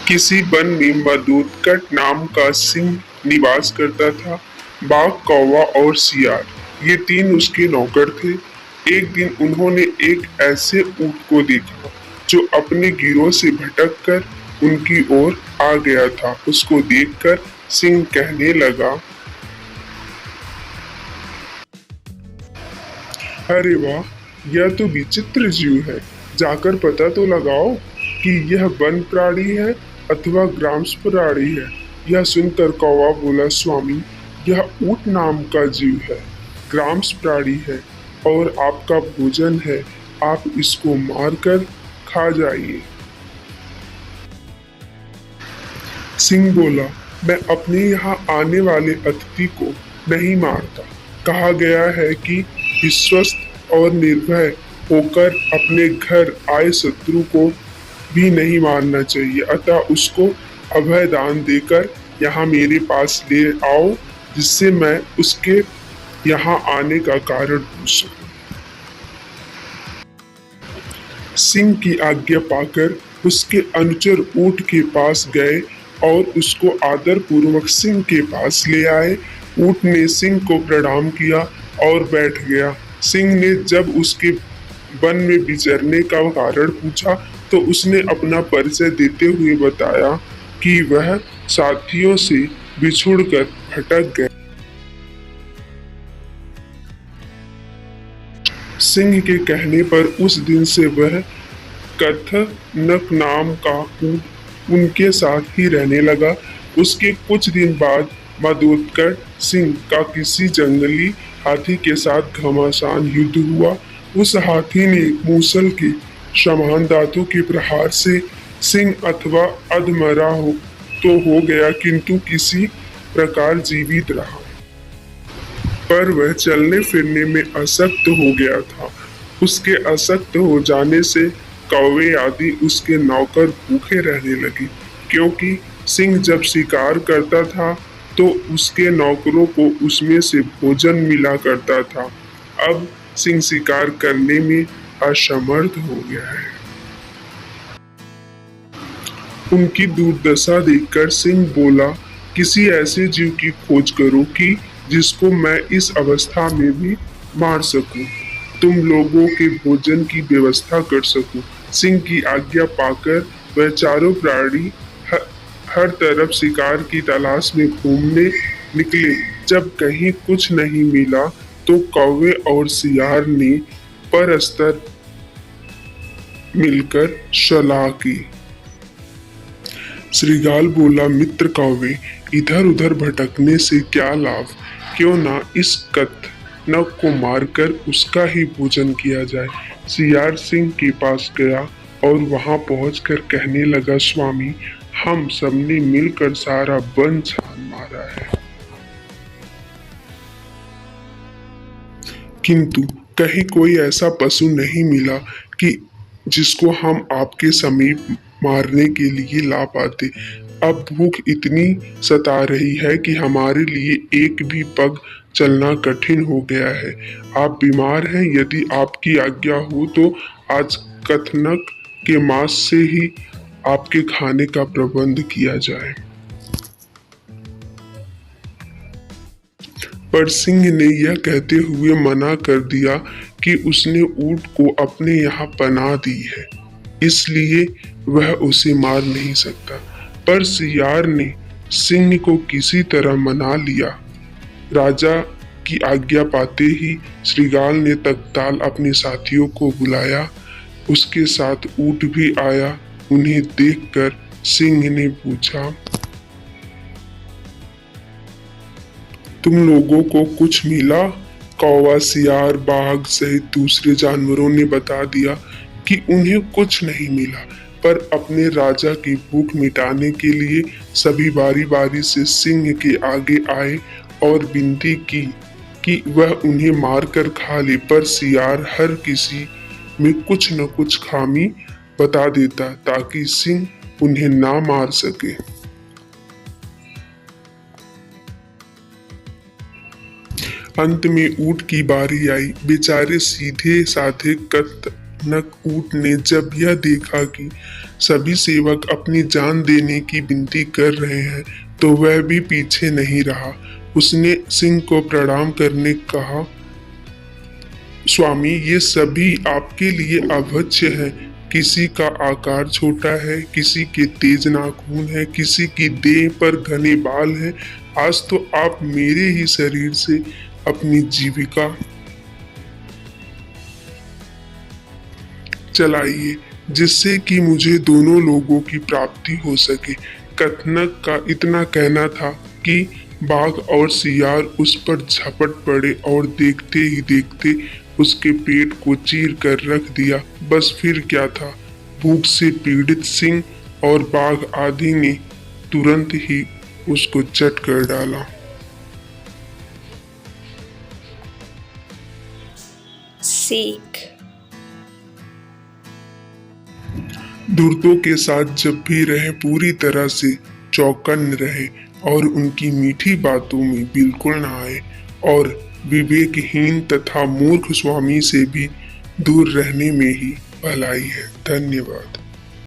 किसी वन में मधुकट नाम का सिंह निवास करता था। बाघ, कौवा और सियार ये तीन उसके नौकर थे। एक दिन उन्होंने एक ऐसे ऊंट को देखा जो अपने गिरोह से भटक कर उनकी ओर आ गया था। उसको देखकर सिंह कहने लगा, अरे वाह, यह तो विचित्र जीव है। जाकर पता तो लगाओ कि यह वन प्राणी है अथवा ग्राम प्राणी है। यह सुनकर कौवा बोला, स्वामी, यह ऊंट नाम का जीव है, ग्राम प्राणी है और आपका भोजन है। आप इसको मारकर खा जाइए। सिंह बोला, मैं अपने यहाँ आने वाले अतिथि को नहीं मारता। कहा गया है कि विश्वस्त और निर्भय होकर अपने घर आए शत्रु को भी नहीं मारना चाहिए। अतः उसको अभय दान देकर यहाँ मेरे पास ले आओ, जिससे मैं उसके यहाँ आने का कारण पूछ सकूं। सिंह की आज्ञा पाकर उसके अनुचर ऊंट के पास गए और उसको आदर पूर्वक सिंह के पास ले आए। ऊंट ने सिंह को प्रणाम किया और बैठ गया। सिंह ने जब उसके वन में विचरने का कारण पूछा तो उसने अपना परिचय देते हुए बताया कि वह साथियों से बिछुड़कर भटक गया। सिंह के कहने पर उस दिन से वह कथनक नाम का ऊंट उनके साथ ही रहने लगा। उसके कुछ दिन बाद मधुकट सिंह का किसी जंगली हाथी के साथ घमासान युद्ध हुआ। उस हाथी ने मूसल के समान दांतों के प्रहार से सिंह अथवा अधमरा हो गया, किंतु किसी प्रकार जीवित रहा। पर वह चलने फिरने में असक्त हो गया था। उसके असक्त हो जाने से कौवे आदि उसके नौकर भूखे रहने लगे, क्योंकि सिंह जब शिकार करता था तो उसके नौकरों को उसमें से भोजन मिला करता था। अब सिंह शिकार करने में असमर्थ हो गया है। उनकी दुर्दशा देखकर सिंह बोला, किसी ऐसे जीव की खोज करो कि जिसको मैं इस अवस्था में भी मार सकूं, तुम लोगों के भोजन की व्यवस्था कर सकूं। सिंह की आज्ञा पाकर वह चारों प्राणी हर तरफ शिकार की तलाश में घूमने निकले। जब कहीं कुछ नहीं मिला तो कौवे और सियार ने परस्पर मिलकर सलाह की। श्रीगाल बोला, मित्र कौवे, इधर उधर भटकने से क्या लाभ? क्यों ना इस कथनक को मारकर उसका ही भोजन किया जाए। सियार सिंह के पास गया और वहां पहुंचकर कहने लगा, स्वामी, हम सबने मिलकर सारा वन छान मारा है, किंतु कहीं कोई ऐसा पशु नहीं मिला कि जिसको हम आपके समीप मारने के लिए ला पाते। अब भूख इतनी सता रही है कि हमारे लिए एक भी पग चलना कठिन हो गया है। आप बीमार हैं, यदि आपकी आज्ञा हो तो आज कथनक के मांस से ही आपके खाने का प्रबंध किया जाए। पर सिंह ने यह कहते हुए मना कर दिया कि उसने ऊंट को अपने यहाँ पनाह दी है, इसलिए वह उसे मार नहीं सकता। पर सियार ने सिंह को किसी तरह मना लिया। राजा की आज्ञा पाते ही श्रीगाल ने तत्काल अपने साथियों को बुलाया। उसके साथ ऊंट भी आया। उन्हें देखकर सिंह ने पूछा, तुम लोगों को कुछ मिला? कौवा, सियार, बाघ सहित दूसरे जानवरों ने बता दिया कि उन्हें कुछ नहीं मिला, पर अपने राजा की भूख मिटाने के लिए सभी बारी बारी से सिंह के आगे आए और विनती की कि वह उन्हें मारकर खा ले। पर सियार हर किसी में कुछ न कुछ खामी बता देता ताकि सिंह उन्हें ना मार सके। अंत में ऊंट की बारी आई। बेचारे सीधे साधे कथनक ऊंट ने जब यह देखा कि सभी सेवक अपनी जान देने की विनती कर रहे हैं तो वह भी पीछे नहीं रहा। उसने सिंह को प्रणाम करने कहा, स्वामी, ये सभी आपके लिए अभक्ष्य है। किसी का आकार छोटा है, किसी के तेज नाखून है, किसी की देह पर घने बाल है। आज तो आप मेरे ही शरीर से अपनी जीविका चलाइए, जिससे कि मुझे दोनों लोगों की प्राप्ति हो सके। कथनक का इतना कहना था कि बाघ और सियार उस पर झपट पड़े और देखते ही देखते उसके पेट को चीर कर रख दिया। बस फिर क्या था, भूख से पीड़ित सिंह और बाघ आदि ने तुरंत ही उसको चट कर डाला। सीख। धूर्तों के साथ जब भी रहे पूरी तरह से चौकन्ने रहे और उनकी मीठी बातों में बिल्कुल न आए और विवेकहीन तथा मूर्ख स्वामी से भी दूर रहने में ही भलाई है। धन्यवाद।